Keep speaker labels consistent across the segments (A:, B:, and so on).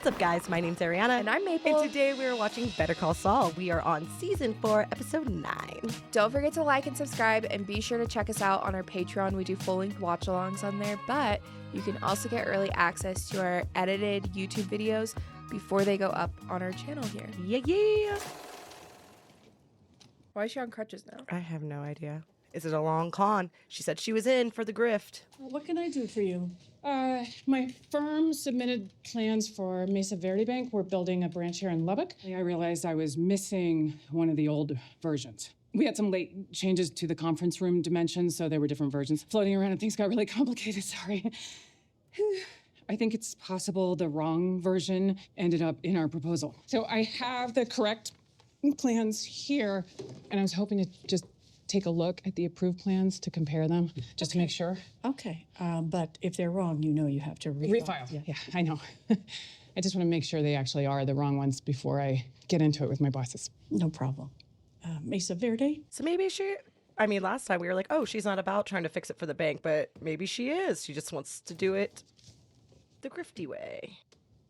A: What's up, guys? My name's Arianna.
B: And I'm Maple.
A: And today we are watching Better Call Saul. We are on season 4, episode 9.
B: Don't forget to like and subscribe, and be sure to check us out on our Patreon. We do full-length watch-alongs on there, but you can also get early access to our edited YouTube videos before they go up on our channel here.
A: Yeah.
B: Why is she on crutches now?
A: I have no idea. Is it a long con? She said she was in for the grift.
C: What can I do for you? My firm submitted plans for Mesa Verde Bank. We're building a branch here in Lubbock. I realized I was missing one of the old versions. We had some late changes to the conference room dimensions, so there were different versions floating around and things got really complicated, sorry. I think it's possible the wrong version ended up in our proposal. So I have the correct plans here, and I was hoping to just take a look at the approved plans to compare them, just to make sure.
D: Okay, but if they're wrong, you know you have to refile.
C: Yeah, I know. I just want to make sure they actually are the wrong ones before I get into it with my bosses.
D: No problem. Mesa Verde?
A: So maybe last time we were like, oh, she's not about trying to fix it for the bank, but maybe she is. She just wants to do it the grifty way.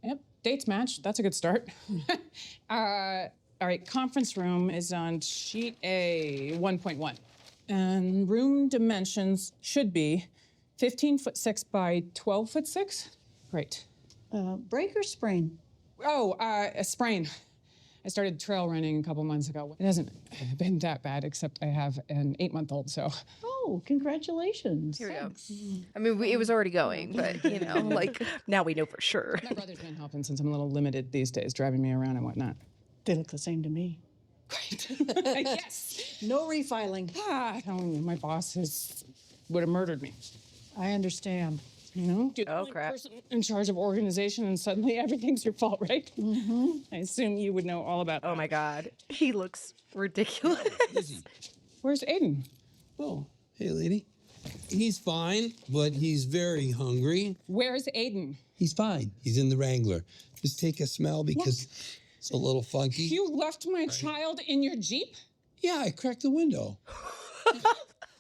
C: Yep, dates match. That's a good start. All right, conference room is on sheet A 1.1. And room dimensions should be 15'6" by 12'6". Great.
D: Break or sprain?
C: Oh, a sprain. I started trail running a couple months ago. It hasn't been that bad, except I have an 8-month-old, so.
D: Oh, congratulations.
B: Here we go. I mean, it was already going, but,
A: now we know for sure.
C: My brother's been helping since I'm a little limited these days, driving me around and whatnot.
D: They look the same to me.
C: Great. Yes.
D: No refiling.
C: My boss would have murdered me.
D: I understand.
C: You know? You're the only
A: crap.
C: person in charge of organization, and suddenly everything's your fault, right?
D: Mm-hmm.
C: I assume you would know all about that.
A: Oh my God. He looks ridiculous.
C: Where's Aiden?
E: Oh, hey, lady. He's fine, but he's very hungry.
C: Where's Aiden?
E: He's fine. He's in the Wrangler. Just take a smell because it's a little funky.
C: You left my child in your Jeep?
E: Yeah, I cracked the window.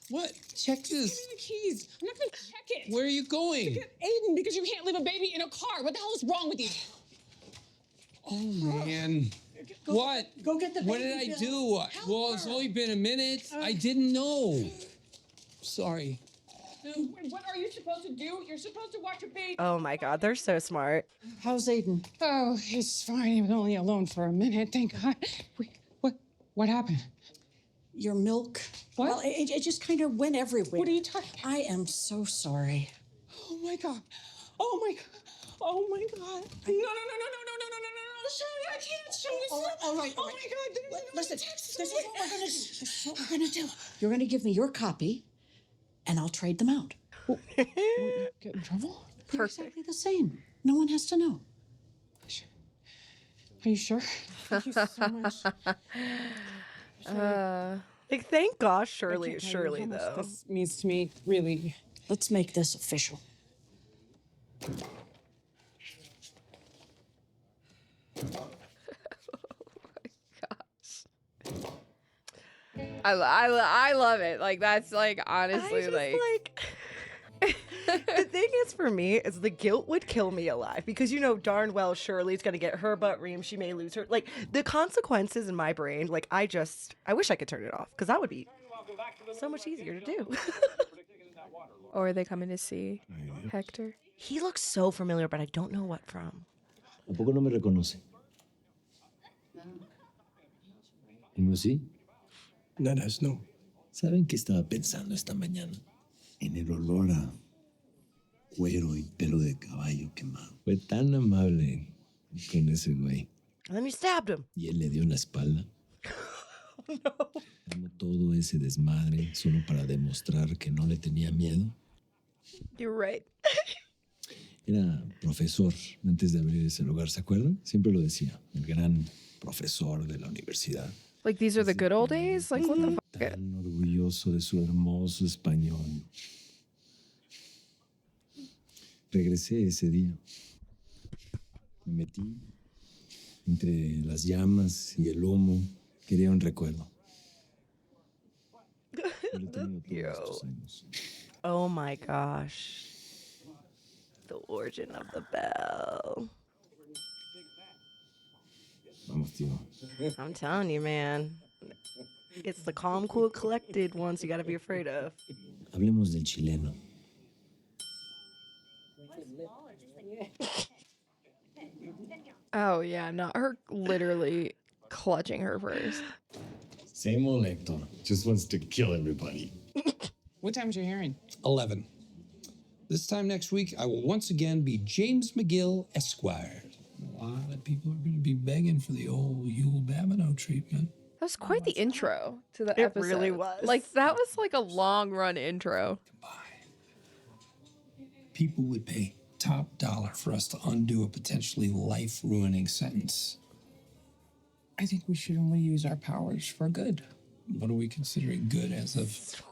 E: What? Check
C: Give
E: this.
C: me the keys. I'm not gonna check it.
E: Where are you going?
C: Get Aiden, because you can't leave a baby in a car. What the hell is wrong with you?
E: Oh, man. What?
D: Go get the
E: What
D: baby,
E: did I
D: Bill.
E: do? Well, it's only been a minute. I didn't know. Sorry.
C: What are you supposed to do? You're supposed to watch a baby.
A: Oh my God, they're so smart.
D: How's Aiden?
C: Oh, he's fine. He was only alone for a minute. Thank God. Wait, what happened?
D: Your milk?
C: What?
D: Well, it just kind of went everywhere.
C: What are you talking?
D: I am so sorry.
C: Oh my God. Oh my God. Oh my God. No. Show me. I can't show you.
D: All right.
C: Oh my God.
D: Listen, this is what we're gonna do. This is what we're gonna do. You're gonna give me your copy, and I'll trade them out.
C: Get in trouble?
D: They're exactly the same. No one has to know.
C: Are you sure? Thank you so much.
A: Thank gosh,
C: I
A: Shirley
C: can't tell you how much
A: though.
C: this means to me, really.
D: Let's make this official.
B: I love it. Like, that's, like, honestly,
A: The thing is, for me, is the guilt would kill me alive because you know darn well Shirley's gonna get her butt reamed. She may lose her. Like, the consequences in my brain, like, I wish I could turn it off because that would be so much easier to do.
B: Or are they coming to see Hector?
A: He looks so familiar, but I don't know what from.
F: ¿A poco no me reconoce? ¿Y no sí?
E: Nanas, no.
F: ¿Saben qué estaba pensando esta mañana? En el olor a cuero y pelo de caballo quemado. Fue tan amable con ese güey.
A: And then you stabbed him.
F: Y él le dio la espalda.
A: No.
F: Armó todo ese desmadre solo para demostrar que no le tenía miedo.
A: You're right.
F: Era profesor antes de abrir ese lugar, ¿se acuerdan? Siempre lo decía, el gran profesor de la universidad.
B: Like, these are the good old days? Like, what the fuck?
F: Tan orgulloso de su hermoso español. Regresé ese día. Me metí entre las llamas y el humo. Quería un recuerdo. Yo lo he tenido todos estos años.
A: Oh my gosh. The origin of the bell.
F: you.
A: I'm telling you, man. It's the calm, cool, collected ones you gotta be afraid of.
F: Hablemos del chileno.
B: Oh yeah, not her literally clutching her purse.
F: Same old Hector. Just wants to kill everybody.
C: What time's your hearing?
E: 11. This time next week, I will once again be James McGill, Esquire. A lot of people are going to be begging for the old Yule Babineau treatment.
B: That was quite the intro to the
A: It
B: episode.
A: really was.
B: Like that was like a long run intro.
E: People would pay top dollar for us to undo a potentially life-ruining sentence. I think we should only use our powers for good. What are we considering good as of...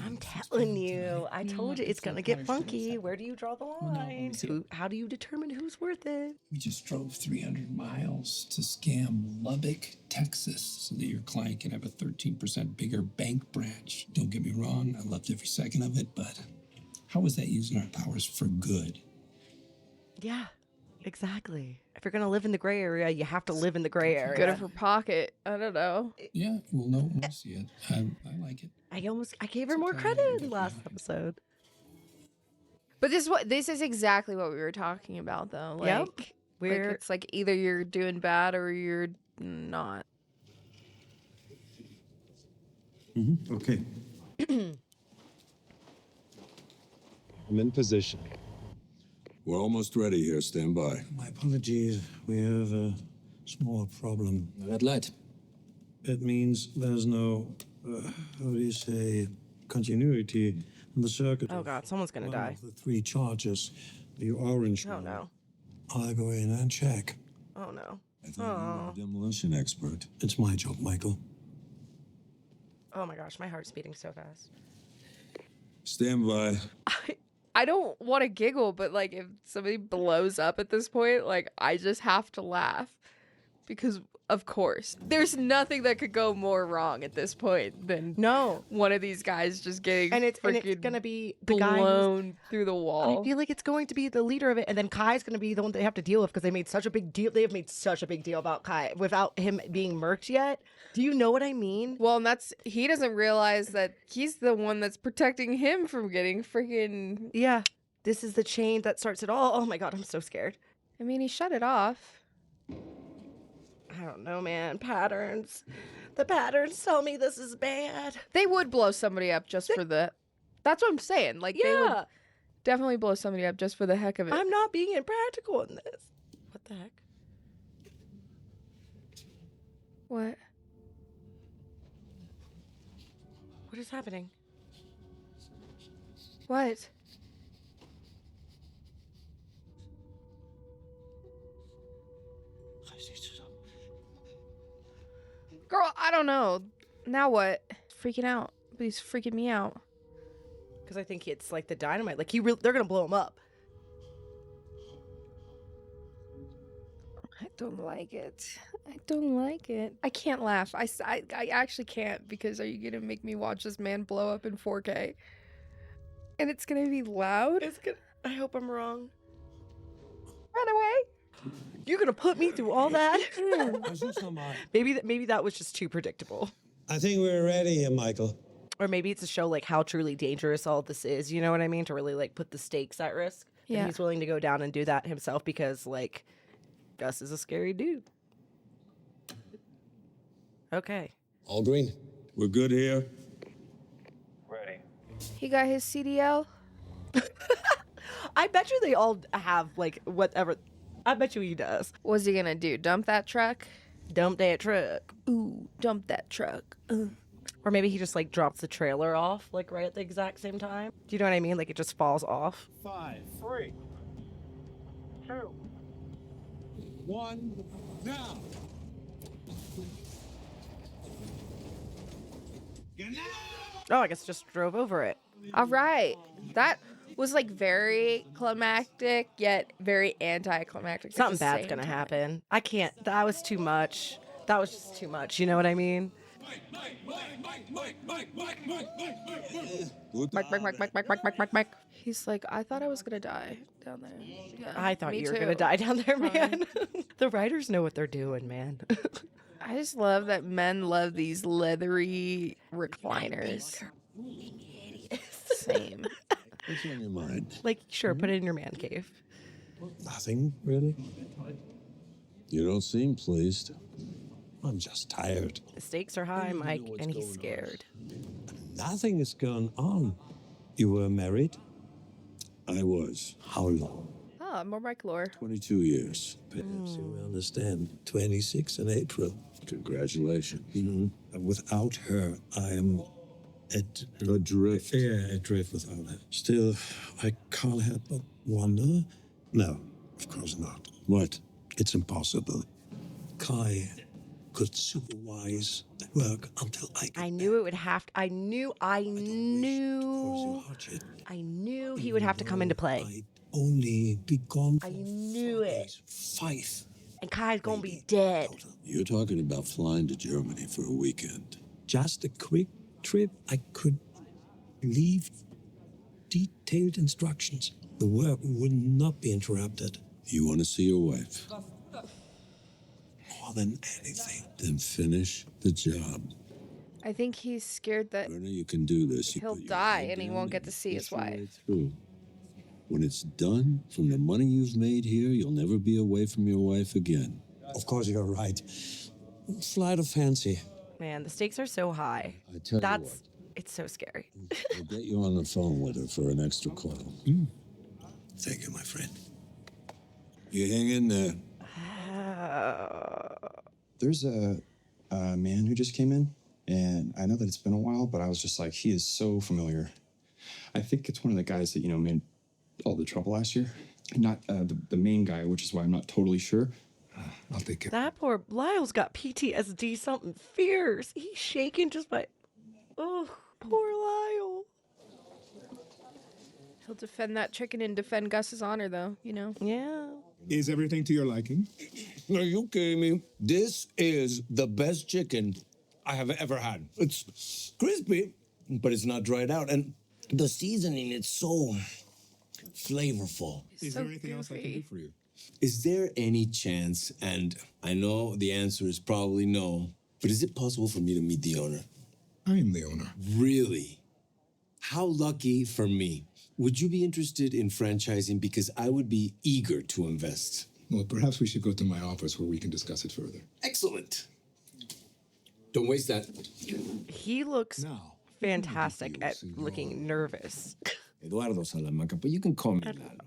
A: I'm telling you. I told you it's gonna get funky. Where do you draw the line? How do you determine who's worth it?
E: We just drove 300 miles to scam Lubbock, Texas, so that your client can have a 13% bigger bank branch. Don't get me wrong, I loved every second of it, but how is that using our powers for good?
A: Yeah, exactly. If you're gonna live in the gray area, you have to live in the gray area.
B: Good of her pocket. I don't know.
E: Yeah, we'll know when we see it. I like it.
A: I gave her more credit in the last episode.
B: But this is exactly what we were talking about though. Like,
A: Yep.
B: like it's like either you're doing bad or you're not.
F: Okay. I'm in position.
G: We're almost ready here. Stand by.
F: My apologies. We have a small problem.
E: Red light.
F: It means there's no, how do you say, continuity in the circuit.
A: Oh god, someone's gonna
F: One
A: die.
F: of the three charges, the orange
A: Oh
F: one.
A: no.
F: I'll go in and check.
A: Oh no.
G: I thought you were a demolition expert.
F: It's my job, Michael.
A: Oh my gosh, my heart's beating so fast.
G: Stand by.
B: I don't want to giggle, but like if somebody blows up at this point, like I just have to laugh because of course there's nothing that could go more wrong at this point than
A: No.
B: one of these guys just getting
A: And it's
B: freaking
A: gonna be the guy who's,
B: blown through the wall.
A: I feel like it's going to be the leader of it, and then Kai's going to be the one they have to deal with because they made such a big deal. They have made such a big deal about Kai without him being murked yet. Do you know what I mean?
B: Well, and he doesn't realize that he's the one that's protecting him from getting freaking.
A: Yeah, this is the chain that starts it all. Oh my god, I'm so scared.
B: I mean, he shut it off.
A: I don't know, man. Patterns. The patterns tell me this is bad.
B: They would blow somebody up just for the. That's what I'm saying. Like they would
A: Yeah,
B: definitely blow somebody up just for the heck of it.
A: I'm not being impractical in this. What the heck?
B: What?
A: What is happening?
B: What? Girl, I don't know. Now what? Freaking out. But he's freaking me out.
A: Because I think it's like the dynamite. Like they're gonna blow him up.
B: I don't like it. I don't like it. I can't laugh. I actually can't because are you going to make me watch this man blow up in 4K? And it's going to be loud?
A: I hope I'm wrong.
B: Run away.
A: You're gonna put me through all that?
F: I
A: maybe that was just too predictable.
F: think we're ready here, Michael.
A: Or maybe it's to show like how truly dangerous all this is. You know what I mean? To really like put the stakes at risk.
B: Yeah.
A: And he's willing to go down and do that himself because like Gus is a scary dude. Okay.
F: All green.
G: We're good here.
B: He got his CDL?
A: I bet you they all have like whatever. I bet you he does.
B: What's he going to do? Dump that truck?
A: Dump that truck.
B: Ooh, dump that truck.
A: Or maybe he just like drops the trailer off like right at the exact same time. Do you know what I mean? Like it just falls off.
G: 5, 3, 2, 1, now.
A: Oh, I guess just drove over it.
B: All right. That was like very climactic, yet very anticlimactic. at
A: Something
B: the
A: bad's
B: same
A: gonna
B: time.
A: happen. I can't. That was too much. That was just too much. You know what I mean?
B: Mike. He's like, I thought I was gonna die down there. Yeah,
A: I thought
B: me
A: you were
B: too.
A: gonna die down there,
B: Fine.
A: man. The writers know what they're doing, man.
B: I just love that men love these leathery recliners. Same.
F: What's on your mind?
A: Like, sure, put it in your man cave.
F: Nothing, really. You don't seem pleased. I'm just tired.
A: The stakes are high,
F: don't even
A: Mike,
F: know what's
A: and he's
F: going on.
A: scared.
F: Nothing is going on. You were married?
G: I was.
F: How long?
B: Oh, more Mike lore.
G: 22 years.
F: Perhaps you will understand. 26 in April.
G: Congratulations.
F: And without her, I am
G: Adrift.
F: yeah, adrift without her. Still, I can't help but wonder. No, of course not.
G: What?
F: It's impossible. Kai could supervise the work until I get
A: I knew it would have to, I knew he would have to come into play.
F: I'd only be gone for
A: I knew
F: 4
A: it.
F: days. 5.
A: And Kai's gonna be dead.
F: Total.
G: You're talking about flying to Germany for a weekend.
F: Just a quick trip. I could leave detailed instructions. The work would not be interrupted.
G: You want to see your wife?
F: More than anything.
G: Then finish the job.
B: I think he's scared that
G: Werner, you can do this. You
B: he'll
G: put your
B: die
G: head
B: and he
G: down
B: won't get to see
G: push
B: his
G: your
B: wife.
G: way through. When it's done, from the money you've made here, you'll never be away from your wife again.
F: Of course, you're right. Flight of fancy.
A: Man, the stakes are so high.
G: I tell you
A: That's,
G: what,
A: it's so scary.
G: we'll get you on the phone with her for an extra call.
F: Thank you, my friend.
G: You hang in there.
H: There's a man who just came in, and I know that it's been a while, but I was just like, he is so familiar. I think it's one of the guys that, made all the trouble last year. Not the main guy, which is why I'm not totally sure. I'll take it.
A: That poor Lyle's got PTSD, something fierce. He's shaking just by. Oh, poor Lyle.
B: He'll defend that chicken and defend Gus's honor, though,
A: Yeah.
I: Is everything to your liking?
G: Are you kidding me? This is the best chicken I have ever had. It's crispy, but it's not dried out. And the seasoning, it's so flavorful.
I: Is
B: so
I: there anything else I can do
B: goofy.
I: for you?
G: Is there any chance, and I know the answer is probably no, but is it possible for me to meet the owner?
I: I am the owner.
G: Really? How lucky for me. Would you be interested in franchising? Because I would be eager to invest.
I: Well, perhaps we should go to my office where we can discuss it further.
G: Excellent. Don't waste that.
A: He looks
I: Now,
A: fantastic at looking nervous.
G: Eduardo Salamanca, but you can call me Lalo.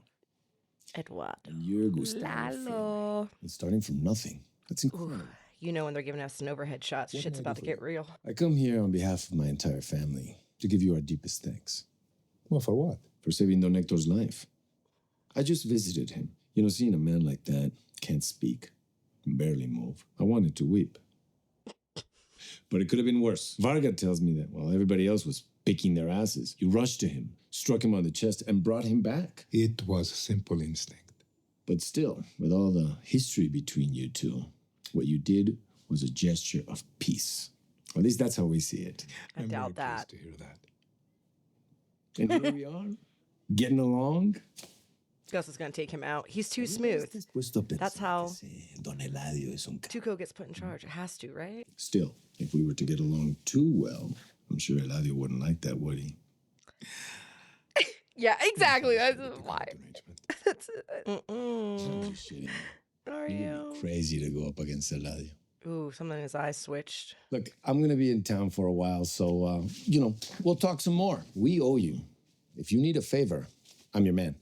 A: Eduardo.
G: And you're Gustavo.
B: Lalo.
G: It's starting from nothing. That's incredible.
A: You know when they're giving us an overhead shot, shit's about to get real.
G: I come here on behalf of my entire family to give you our deepest thanks.
I: well, for what?
G: For saving Don Hector's life. I just visited him. Seeing a man like that can't speak, can barely move. I wanted to weep. But it could have been worse. Varga tells me that while everybody else was picking their asses, you rushed to him, struck him on the chest, and brought him back.
I: It was simple instinct.
G: But still, with all the history between you two, what you did was a gesture of peace. At least that's how we see it.
A: I
I: I'm
A: doubt
I: very
A: that.
I: pleased to hear that.
G: And here we are, getting along.
A: Gus is gonna take him out. He's too smooth. That's how
F: Don Eladio is un
A: Tuco gets put in charge. It has to, right?
G: Still, if we were to get along too well, I'm sure Eladio wouldn't like that, would he?
B: Yeah, exactly. That's why. That's
A: Mm-mm.
G: Just kidding.
A: Are
G: You
A: you?
G: would be crazy to go up against Eladio.
A: Ooh, something in his eyes switched.
G: Look, I'm going to be in town for a while, so, we'll talk some more. We owe you. If you need a favor, I'm your man.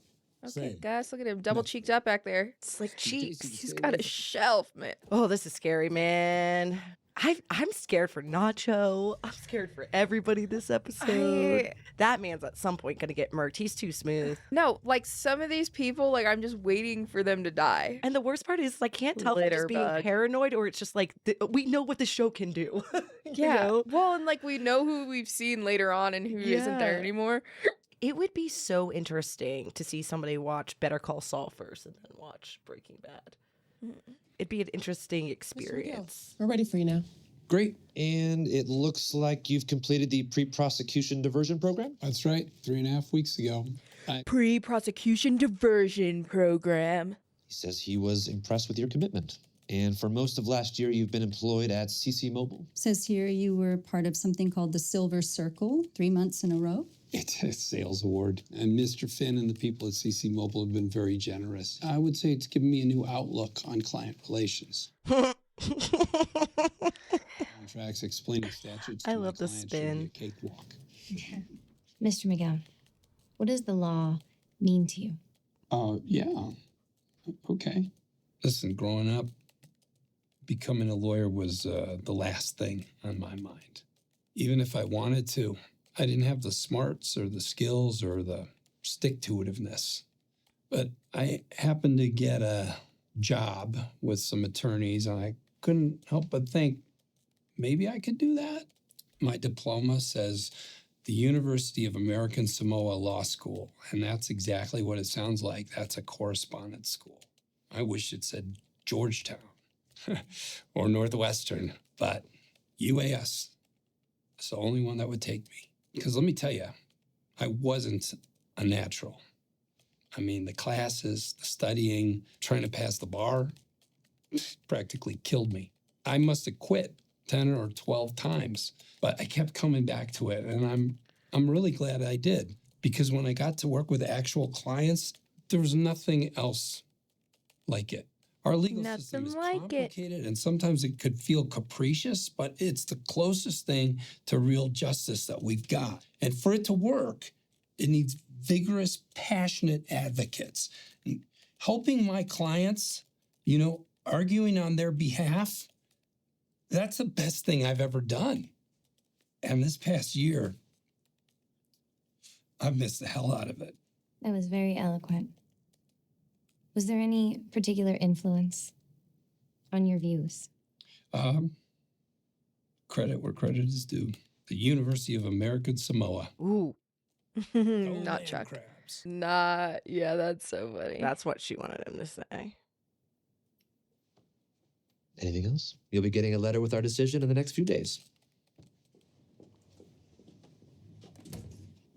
B: Okay, guys, look at him, double cheeked up back there.
A: It's like cheeks.
B: He's got a shelf, man.
A: Oh, this is scary, man. I'm scared for Nacho. I'm scared for everybody this episode. That man's at some point gonna get murked. He's too smooth.
B: No, like some of these people, like I'm just waiting for them to die.
A: And the worst part is I can't tell if it's just being
B: Litterbug.
A: paranoid or it's just like we know what the show can do. You
B: Yeah.
A: know?
B: Well, and like we know who we've seen later on and who isn't there
A: Yeah.
B: anymore.
A: It would be so interesting to see somebody watch Better Call Saul first and then watch Breaking Bad. It'd be an interesting experience.
J: We're ready for you now. Great. And it looks like you've completed the pre-prosecution diversion program?
E: That's right, 3.5 weeks ago.
B: Pre-prosecution diversion program.
J: He says he was impressed with your commitment. And for most of last year, you've been employed at CC Mobile?
K: Says here you were part of something called the Silver Circle, 3 months in a row.
E: It's a sales award. And Mr. Finn and the people at CC Mobile have been very generous. I would say it's given me a new outlook on client relations. Contracts, explaining statutes.
A: I love the spin.
E: Cakewalk.
L: Mr. Miguel, what does the law mean to you?
E: Yeah. Okay. Listen, growing up, becoming a lawyer was the last thing on my mind. Even if I wanted to, I didn't have the smarts or the skills or the stick-to-itiveness. But I happened to get a job with some attorneys, and I couldn't help but think, maybe I could do that. My diploma says the University of American Samoa Law School, and that's exactly what it sounds like. That's a correspondence school. I wish it said Georgetown or Northwestern, but UAS is the only one that would take me. Because let me tell you, I wasn't a natural. I mean, the classes, the studying, trying to pass the bar practically killed me. I must have quit 10 or 12 times, but I kept coming back to it, and I'm really glad I did, because when I got to work with actual clients, there was nothing else like it. Our legal system is complicated, and sometimes it could feel capricious, but it's the closest thing to real justice that we've got. And for it to work, it needs vigorous, passionate advocates. Helping my clients, arguing on their behalf, that's the best thing I've ever done. And this past year, I've missed the hell out of it.
L: That was very eloquent. Was there any particular influence on your views?
E: Credit where credit is due. The University of American Samoa.
A: Ooh.
B: Not Chuck.
E: Crabs.
B: Yeah, that's so funny.
A: That's what she wanted him to say.
J: Anything else? You'll be getting a letter with our decision in the next few days.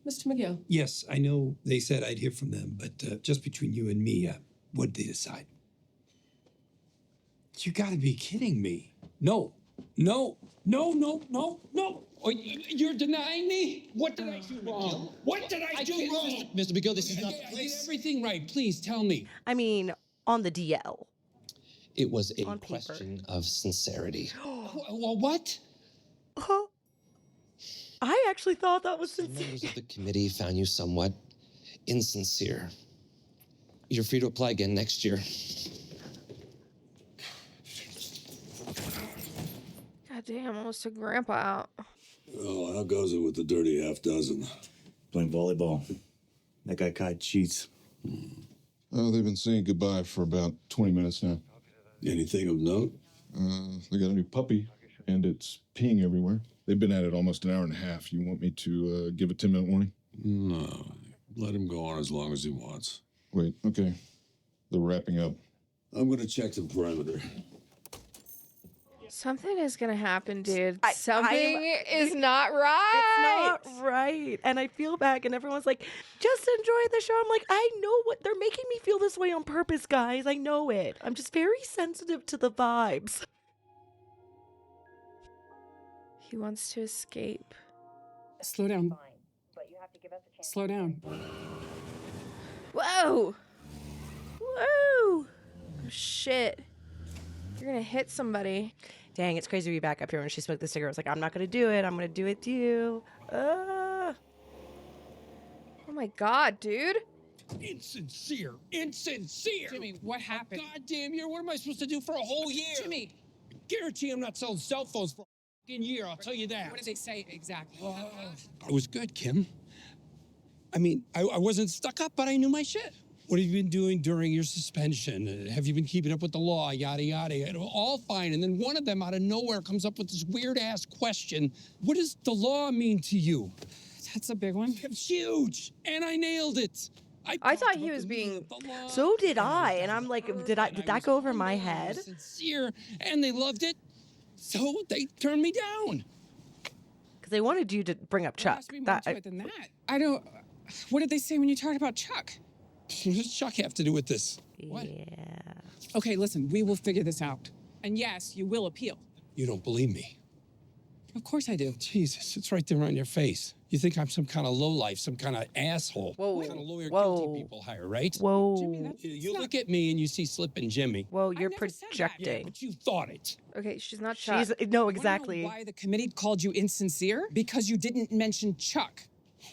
C: Mr. McGill.
E: Yes, I know they said I'd hear from them, but just between you and me, what did they decide? You gotta be kidding me. No. Oh, you're denying me? What did I do wrong? What did I do wrong?
J: Mr. McGill, this is not the
E: I did
J: place.
E: everything right. Please tell me.
A: I mean, on the DL.
J: It was a
A: On paper.
J: question of sincerity.
E: Well, what?
A: I actually thought that was
J: Some
A: sincere.
J: members of the committee found you somewhat insincere. You're free to apply again next year.
B: God damn, almost took Grandpa out.
F: Oh, how goes it with the dirty half dozen? Playing volleyball. That guy Kai cheats.
I: Oh, they've been saying goodbye for about 20 minutes now.
F: Anything of note?
I: They got a new puppy, and it's peeing everywhere. They've been at it almost an hour and a half. You want me to give a 10-minute warning?
F: No. Let him go on as long as he wants.
I: Wait, okay. They're wrapping up.
F: I'm gonna check the perimeter.
B: Something is gonna happen, dude.
A: I'm-
B: Something is not right.
A: It's not right. And I feel bad, and everyone's like, just enjoy the show. I'm like, I know what they're making me feel this way on purpose, guys. I know it. I'm just very sensitive to the vibes.
B: He wants to escape.
C: Slow down. Slow down.
B: Whoa! Whoa! Oh, shit. You're gonna hit somebody.
A: Dang, it's crazy to be back up here when she smoked the cigarette. I was like, I'm not going to do it. I'm going to do it to you.
B: Oh my god, dude.
E: Insincere.
C: Jimmy, what happened?
E: Goddamn year. What am I supposed to do for a whole year?
C: Jimmy,
E: Guarantee I'm not selling cell phones for a fucking year. I'll tell you that.
C: what did they say exactly?
E: I was good, Kim. I mean, I wasn't stuck up, but I knew my shit. What have you been doing during your suspension? Have you been keeping up with the law? Yada, yada. All fine. And then one of them out of nowhere comes up with this weird-ass question. What does the law mean to you?
C: That's a big one.
E: It's huge. And I nailed it.
B: I thought he was being...
A: So did I. And I'm like, did that go over my head?
E: Sincere. And they loved it.
M: So they turned me down.
A: Because they wanted you to bring up Chuck.
C: There has to be more to it than that. I don't. What did they say when you talked about Chuck?
M: What does Chuck have to do with this? What?
A: Yeah.
C: Okay, listen, we will figure this out. And yes, you will appeal.
M: You don't believe me?
C: Of course I do.
M: Jesus, it's right there on your face. You think I'm some kind of lowlife, some kind of asshole.
A: Whoa.
M: What kind of lawyer
A: Whoa.
M: guilty people hire, right?
A: Whoa.
C: Jimmy,
M: You look at me and you see Slippin' Jimmy.
A: Whoa, you're
C: never said that.
M: Yeah,
A: projecting.
M: but you thought it.
B: Okay, she's not Chuck.
A: She's no,
C: Wanna know
A: exactly.
C: why the committee called you insincere? Because you didn't mention Chuck.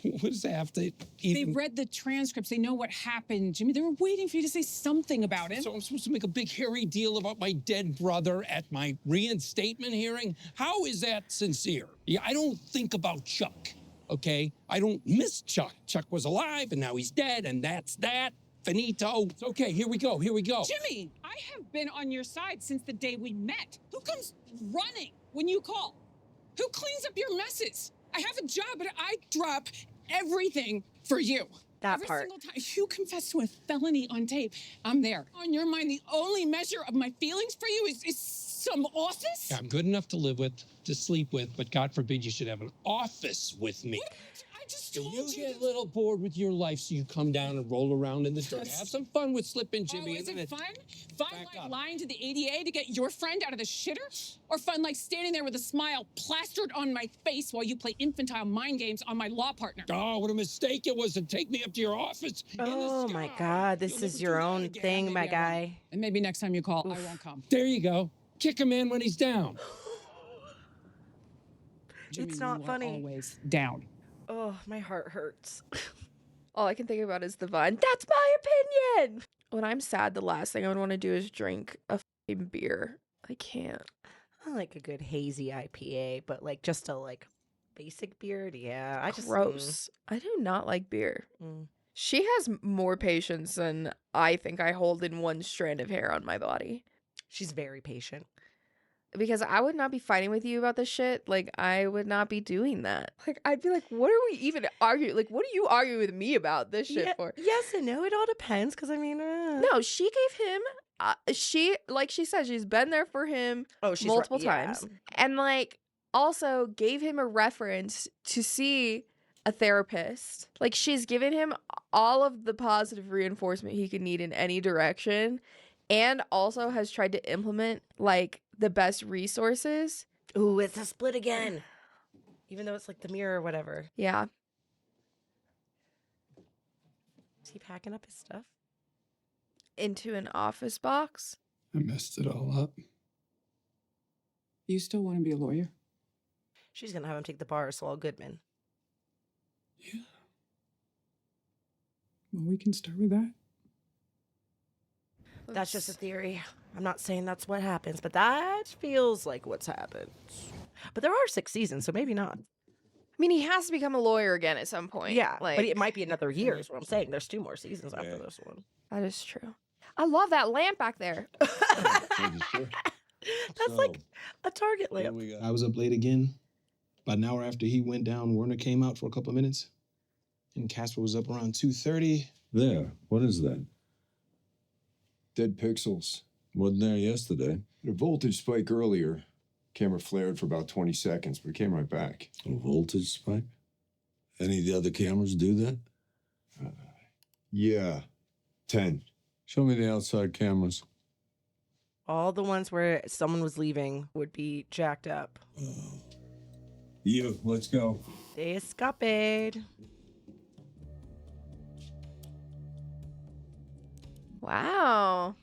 M: What does that have to
C: They
M: even...
C: read the transcripts. They know what happened, Jimmy. They were waiting for you to say something about him.
M: So I'm supposed to make a big hairy deal about my dead brother at my reinstatement hearing? How is that sincere? Yeah, I don't think about Chuck, okay? I don't miss Chuck. Chuck was alive and now he's dead and that's that. Finito. Okay, here we go.
C: Jimmy, I have been on your side since the day we met. Who comes running when you call? Who cleans up your messes? I have a job, but I drop everything for you.
A: That
C: Every
A: part.
C: single time. You confess to a felony on tape. I'm there. On your mind, the only measure of my feelings for you is some office?
M: I'm good enough to live with, to sleep with, but God forbid you should have an office with me.
C: I just
M: You
C: told you.
M: get a little bored with your life, so you come down and roll around in the dirt.
C: Yes.
M: Have some fun with Slippin' Jimmy.
C: Oh, is
M: and
C: it
M: then
C: fun? Fun
M: Back
C: like
M: up.
C: lying to the ADA to get your friend out of the shitter? Or fun like standing there with a smile plastered on my face while you play infantile mind games on my law partner?
M: Oh, what a mistake it was to take me up to your office. in the
A: Oh my
M: sky.
A: God, this
M: You'll
A: is
M: never
A: your
M: do that
A: own
M: again.
A: thing,
C: Maybe
A: my
C: I won't.
A: guy.
C: And maybe next time you call, I won't come.
M: There you go. Kick a man when he's down.
C: Jimmy,
A: It's not
C: you are
A: funny.
C: always down.
A: Oh, my heart hurts.
B: All I can think about is the Vine. That's my opinion. When I'm sad, the last thing I would want to do is drink a fucking beer. I can't.
A: I like a good hazy IPA, but like just a like basic beer. Yeah, I just
B: Gross. I do not like beer.
A: Mm.
B: She has more patience than I think I hold in one strand of hair on my body.
A: She's very patient.
B: Because I would not be fighting with you about this shit. Like, I would not be doing that. Like, I'd be like, what are we even arguing? Like, what are you arguing with me about this shit for?
A: Yes and no. It all depends. Because I mean,
B: No, she gave him, like she said, she's been there for him
A: she's
B: multiple
A: yeah.
B: times. And, like, also gave him a reference to see a therapist. Like, she's given him all of the positive reinforcement he could need in any direction. And also has tried to implement, like, the best resources.
A: Ooh, it's a split again. Even though it's like the mirror or whatever.
B: Yeah.
A: Is he packing up his stuff?
B: Into an office box.
E: I messed it all up.
C: You still want to be a lawyer?
A: She's gonna have him take the bar, Saul Goodman.
E: Yeah.
C: Well, we can start with that.
A: That's just a theory. I'm not saying that's what happens, but that feels like what's happened. But there are 6 seasons, so maybe not.
B: I mean, he has to become a lawyer again at some point.
A: Yeah,
B: like,
A: but it might be another year is what I'm saying. There's 2 more seasons after this one.
B: That is true. I love that lamp back there.
A: That's like a Target lamp.
F: I was up late again. About an hour after he went down, Werner came out for a couple of minutes. And Casper was up around 2:30.
G: There. What is that?
N: Dead pixels.
G: Wasn't there yesterday.
N: A voltage spike earlier. Camera flared for about 20 seconds, but it came right back.
G: A voltage spike? Any of the other cameras do that?
N: Yeah. 10.
G: Show me the outside cameras.
A: All the ones where someone was leaving would be jacked up.
G: You, let's go.
A: They escaped.
B: Wow.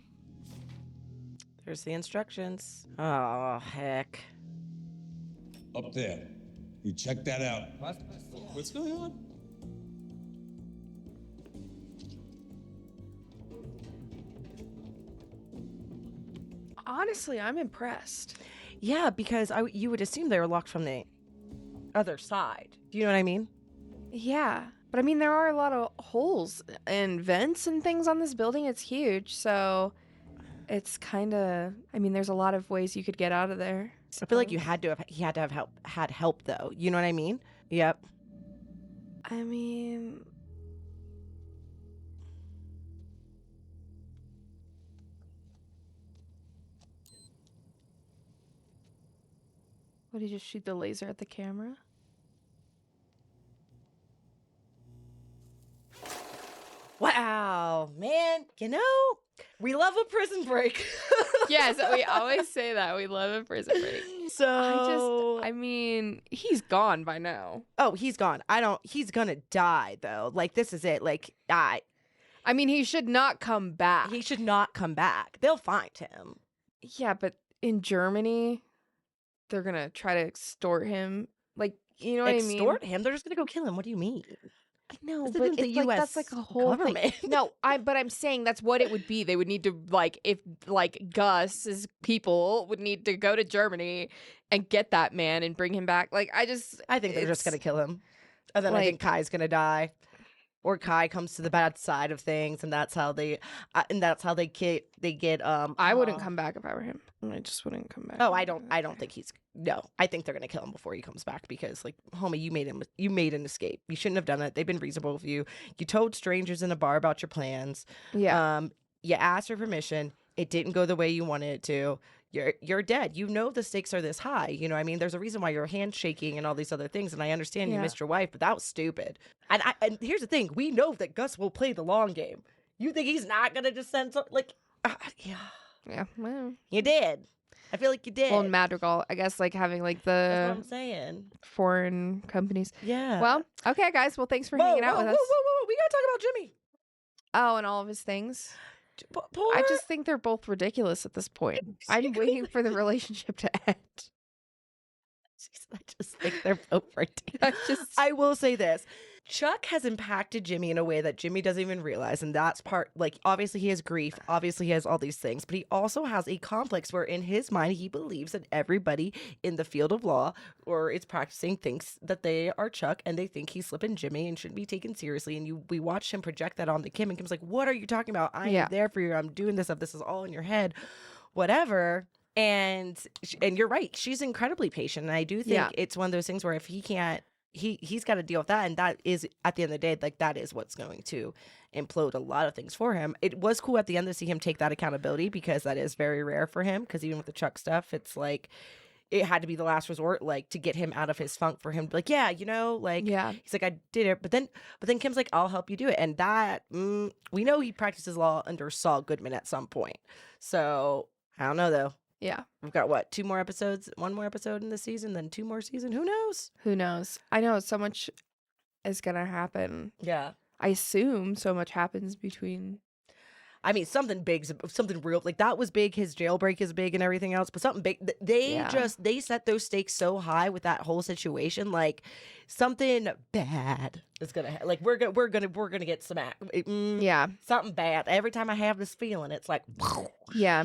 A: There's the instructions. Oh, heck.
F: Up there. You check that out.
M: What's going on?
B: Honestly, I'm impressed.
A: Yeah, because you would assume they were locked from the other side. Do you know what I mean?
B: Yeah. But I mean, there are a lot of holes and vents and things on this building. It's huge. So it's kind of, I mean, there's a lot of ways you could get out of there.
A: I feel like he had to have had help though. You know what I mean? Yep.
B: I mean, What, did he just shoot the laser at the camera?
A: Wow, man, we love a prison break.
B: Yes, we always say that. We love a prison break.
A: So
B: I mean, he's gone by now.
A: Oh, he's gone. He's gonna die though. Like, this is it. Like, I
B: mean, he should not come back.
A: He should not come back. They'll find him.
B: Yeah, but in Germany, they're gonna try to extort him. Like, you know what I mean?
A: Extort him? They're just gonna go kill him. What do you mean?
B: No,
A: This
B: but
A: isn't the
B: it's like,
A: US
B: that's like a whole
A: government.
B: thing. No, but I'm saying that's what it would be. They would need to, like, if like Gus's people would need to go to Germany and get that man and bring him back. Like, I
A: think they're just gonna kill him, and then I
B: like-
A: think Kai's gonna die, or Kai comes to the bad side of things, and that's how they get.
B: I wouldn't come back if I were him. I just wouldn't come back.
A: Oh, I don't think he's. No, I think they're gonna kill him before he comes back because, like, homie, you made an escape. You shouldn't have done it. They've been reasonable with you. You told strangers in a bar about your plans.
B: Yeah.
A: You asked for permission. It didn't go the way you wanted it to. You're dead. You know the stakes are this high. You know what I mean? There's a reason why your hand's shaking and all these other things. And I understand you missed your wife, but that was stupid. And here's the thing. We know that Gus will play the long game. You think he's not going to just send yeah.
B: Yeah, well.
A: You did. I feel like you did.
B: Well, Madrigal, I guess, like, having, like,
A: That's what I'm saying.
B: foreign companies.
A: Yeah.
B: Well, okay, guys. Well, thanks for hanging out with us.
A: Whoa. We got to talk about Jimmy.
B: Oh, and all of his things.
A: Poor...
B: I just think they're both ridiculous at this point. I'm waiting for the relationship to end.
A: I just think they're both ridiculous. I will say this. Chuck has impacted Jimmy in a way that Jimmy doesn't even realize. And that's part, like, obviously he has grief. Obviously he has all these things. But he also has a complex where in his mind, he believes that everybody in the field of law or is practicing thinks that they are Chuck and they think he's slipping Jimmy and shouldn't be taken seriously. And we watched him project that onto Kim. And Kim's like, what are you talking about? I am there for you. I'm doing this stuff. This is all in your head. Whatever. And you're right. She's incredibly patient. And I do think it's one of those things where if he can't, he's got to deal with that, and that is at the end of the day, like, that is what's going to implode a lot of things for him. It was cool at the end to see him take that accountability because that is very rare for him. Because even with the Chuck stuff, it's like it had to be the last resort, like, to get him out of his funk for him to be like, yeah, you know, like, he's like, I did it, but then Kim's like, I'll help you do it, and that we know he practices law under Saul Goodman at some point. So I don't know though.
B: Yeah.
A: We've got what, 2 more episodes, 1 more episode in the season, then 2 more season. Who knows?
B: Who knows? I know so much is going to happen.
A: Yeah.
B: I assume so much happens between.
A: I mean, something big, something real. Like, that was big. His jailbreak is big and everything else, but something big. They set those stakes so high with that whole situation. Like, something bad is going to, like, we're going to get smacked.
B: Yeah.
A: Something bad. Every time I have this feeling, it's like,
B: yeah.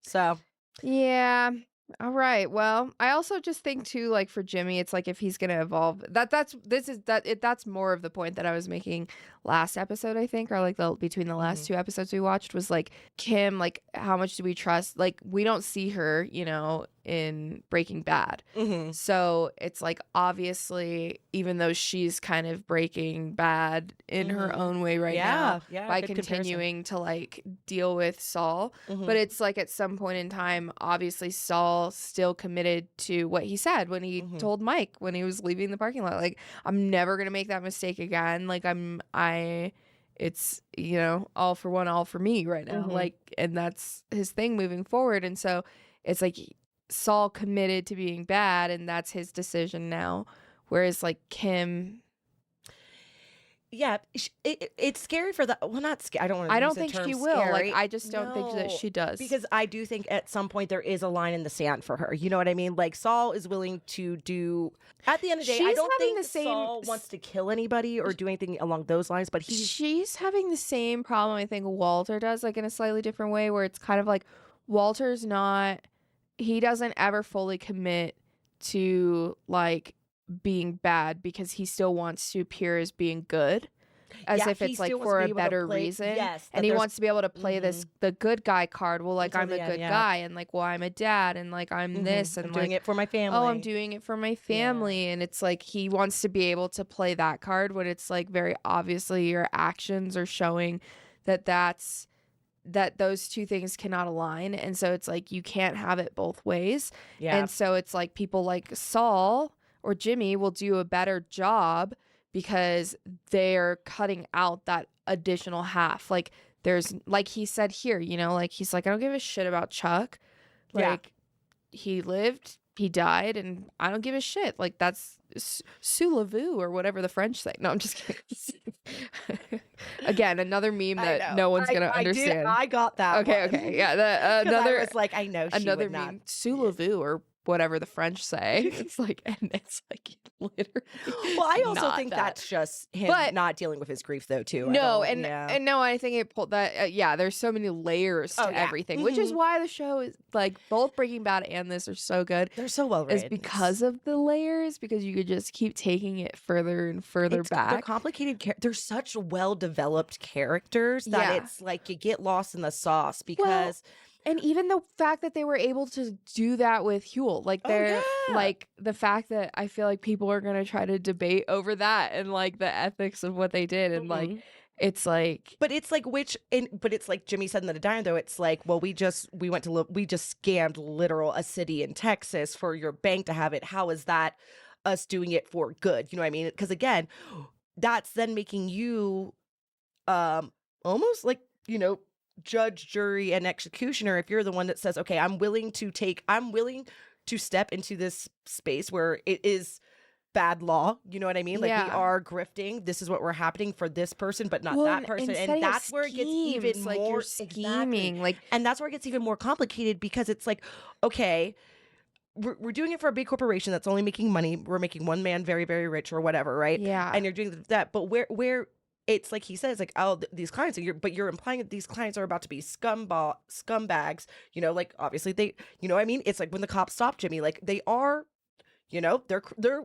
A: So.
B: Yeah. All right. Well, I also just think too, like, for Jimmy, it's like if he's gonna evolve, that's more of the point that I was making last episode, I think, or like between the last 2 episodes we watched was like Kim, like, how much do we trust? Like, we don't see her, you know, in Breaking Bad. So it's like, obviously, even though she's kind of breaking bad in her own way right now by continuing to, like, deal with Saul. But it's like at some point in time, obviously Saul still committed to what he said when he told Mike when he was leaving the parking lot, like, I'm never gonna make that mistake again. Like, it's, you know, all for one, all for me right now. Like, and that's his thing moving forward. And so it's like Saul committed to being bad, and that's his decision now. Whereas, like, Kim,
A: it's scary for the. Well, not scary.
B: I don't think she will. Like, I just don't think that she does,
A: because I do think at some point there is a line in the sand for her. You know what I mean? Like, Saul is willing to do. At the end of the day, I don't think Saul wants to kill anybody or do anything along those lines. But
B: she's having the same problem I think Walter does, like, in a slightly different way, where it's kind of like Walter's not. He doesn't ever fully commit to, like, being bad because he still wants to appear as being good, as if it's like for a better reason. And he wants to be able to play the good guy card. Well, like, I'm a good guy, and like, well, I'm a dad, and like, I'm this, and
A: I'm doing it for my family.
B: Oh, I'm doing it for my family. And it's like he wants to be able to play that card when it's like very obviously your actions are showing that that's that those two things cannot align, and so it's like you can't have it both ways. And so it's like people like Saul or Jimmy will do a better job because they're cutting out that additional half. Like there's, like he said here, you know, like he's like, I don't give a shit about Chuck. Like he lived, he died, and I don't give a shit. Like that's sous la vie or whatever the French say. No, I'm just kidding. Again, another meme that no one's gonna understand.
A: I got that.
B: Okay. Yeah. Another.
A: I was like, I know.
B: Another meme, sous la vie or whatever the French say. It's like, and it's like literally.
A: Well, I also think
B: that.
A: that's just him not dealing with his grief, though, too.
B: No, and no, I think it pulled that. There's so many layers to everything, which is why the show is like both Breaking Bad and this are so good.
A: They're so well written.
B: Is because of the layers, because you could just keep taking it further and further back.
A: They're complicated. They're such well developed characters that it's like you get lost in the sauce because.
B: And even the fact that they were able to do that with Huel, like they're like the fact that I feel like people are gonna try to debate over that and like the ethics of what they did, and like it's like,
A: but it's like but it's like Jimmy said in the diner though. It's like, well, we just scammed a city in Texas for your bank to have it. How is that us doing it for good? You know what I mean? Because again, that's then making you almost like, you know, judge, jury, and executioner. If you're the one that says, okay, I'm willing to step into this space where it is bad law, you know what I mean? Like we are grifting. This is what we're happening for this person, but not that person. And that's where it gets even
B: like
A: more
B: you're scheming. Like,
A: and that's where it gets even more complicated because it's like, okay, we're doing it for a big corporation that's only making money. We're making one man very, very rich or whatever, right?
B: Yeah.
A: And you're doing that, but where it's like he says, like, oh, these clients, but you're implying that these clients are about to be scumbags, you know, like obviously they, you know what I mean? It's like when the cops stop Jimmy, like they are, you know, they're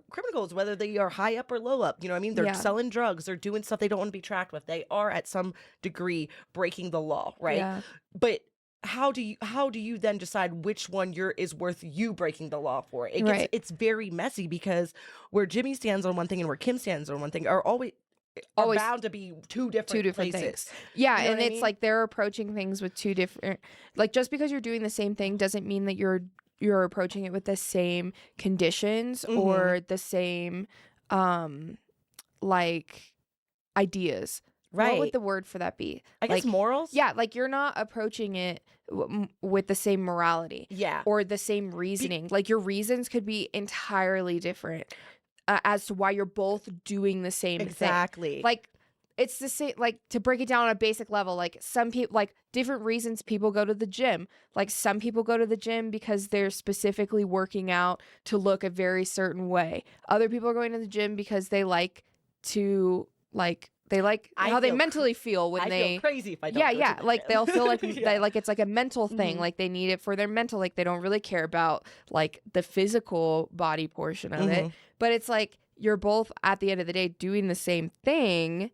A: criminals, whether they are high up or low up, you know what I mean? They're selling drugs, they're doing stuff they don't want to be tracked with. They are at some degree breaking the law, right?
B: Yeah.
A: But how do you then decide which one is worth you breaking the law for? It's very messy because where Jimmy stands on one thing and where Kim stands on one thing are always bound to be two different places.
B: Things. Yeah,
A: you know
B: and it's like they're approaching things with two different, like just because you're doing the same thing doesn't mean that you're approaching it with the same conditions or the same like ideas.
A: Right.
B: What would the word for that be?
A: I guess morals?
B: Yeah, like you're not approaching it with the same morality.
A: Yeah.
B: Or the same reasoning. Like your reasons could be entirely different. As to why you're both doing the same thing. Like it's the same, like to break it down on a basic level, like some people, like different reasons people go to the gym. Like some people go to the gym because they're specifically working out to look a very certain way. Other people are going to the gym because they like to how they mentally feel when they
A: feel crazy if I don't go to the
B: like
A: gym.
B: they'll feel like they like it's like a mental thing, like they need it for their mental, like they don't really care about like the physical body portion of it, but it's like you're both at the end of the day doing the same thing.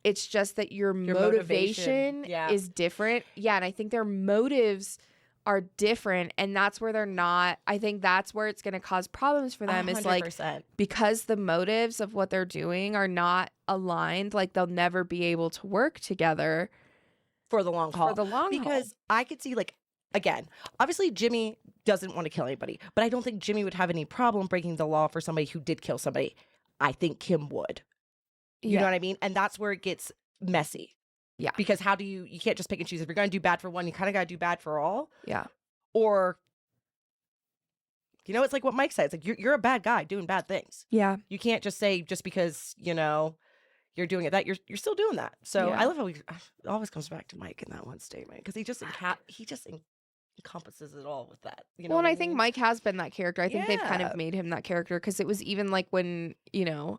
B: It's just that your motivation is different. Yeah, and I think their motives are different, and that's where they're not. I think that's where it's going to cause problems for them.
A: 100%.
B: Is like because the motives of what they're doing are not aligned, like they'll never be able to work together
A: for the long haul.
B: Because
A: I could see, like, again, obviously Jimmy doesn't want to kill anybody, but I don't think Jimmy would have any problem breaking the law for somebody who did kill somebody. I think Kim would. You know what I mean? And that's where it gets messy.
B: Yeah.
A: Because how do you can't just pick and choose. If you're going to do bad for one, you kind of got to do bad for all.
B: Yeah.
A: Or, you know, it's like what Mike said. It's like you're a bad guy doing bad things.
B: Yeah.
A: You can't just say just because, you know, you're doing it that you're still doing that. So I love how it always comes back to Mike in that one statement because he just encompasses it all with that. You know.
B: Well, and I think Mike has been that character. I think they've kind
A: Yeah.
B: of made him that character because it was even like when, you know,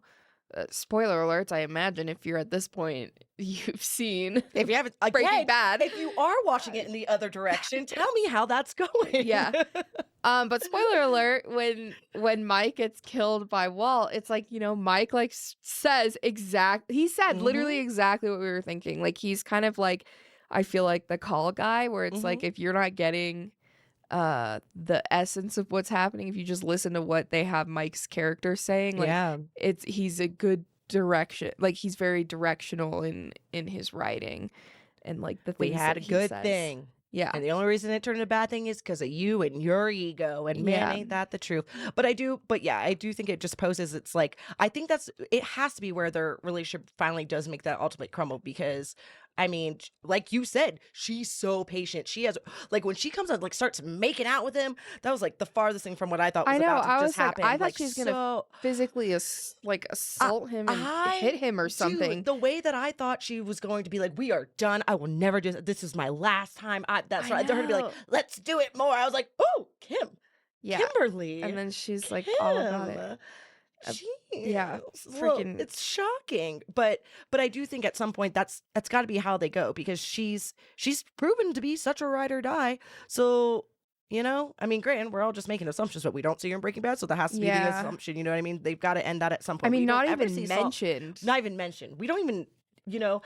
B: spoiler alerts, I imagine if you're at this point, you've seen
A: if you haven't
B: Breaking Bad.
A: If you are watching it in the other direction, tell me how that's going.
B: Yeah. But spoiler alert, when Mike gets killed by Walt, it's like, you know, Mike like says he said literally exactly what we were thinking. Like he's kind of like, I feel like the call guy where it's like if you're not getting the essence of what's happening, if you just listen to what they have Mike's character saying, like he's a good direction, like he's very directional in his writing. and like the
A: We
B: things
A: had
B: that
A: a
B: he
A: good
B: says.
A: thing.
B: Yeah.
A: And the only reason it turned into a bad thing is because of you and your ego. And man,
B: Yeah.
A: ain't that the truth. But yeah, I do think it just poses, it's like, I think it has to be where their relationship finally does make that ultimate crumble because, I mean, like you said, she's so patient. She has, like, when she comes out, like, starts making out with him, that was like the farthest thing from what I thought was about to just happen.
B: I thought she was going to physically assault him and hit him or something.
A: Dude, the way that I thought she was going to be like, we are done. I will never do this. This is my last time. That's right. Her to be like, let's do it more. I was like, oh, Kimberly.
B: And then she's like all about it. Yeah, freaking.
A: It's shocking, but I do think at some point that's got to be how they go because she's proven to be such a ride or die. So I mean, granted, we're all just making assumptions, but we don't see her in Breaking Bad, so that has to be the assumption. You know what I mean? They've got to end that at some point.
B: I mean,
A: not even mentioned. We don't even.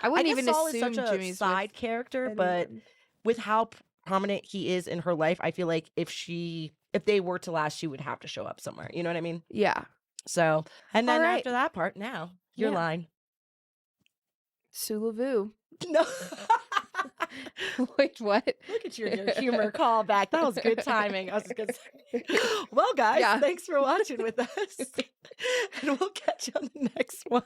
B: I wouldn't even
A: Saul is
B: assume
A: such a
B: Jimmy's
A: side character, but with how prominent he is in her life, I feel like if they were to last, she would have to show up somewhere. You know what I mean?
B: Yeah.
A: So, and then
B: All right.
A: after that part, now your line.
B: Sulavu.
A: No.
B: Wait, what?
A: Look at your humor callback. That was good timing. I was gonna say. Well, guys, thanks for watching with us, and we'll catch you on the next one.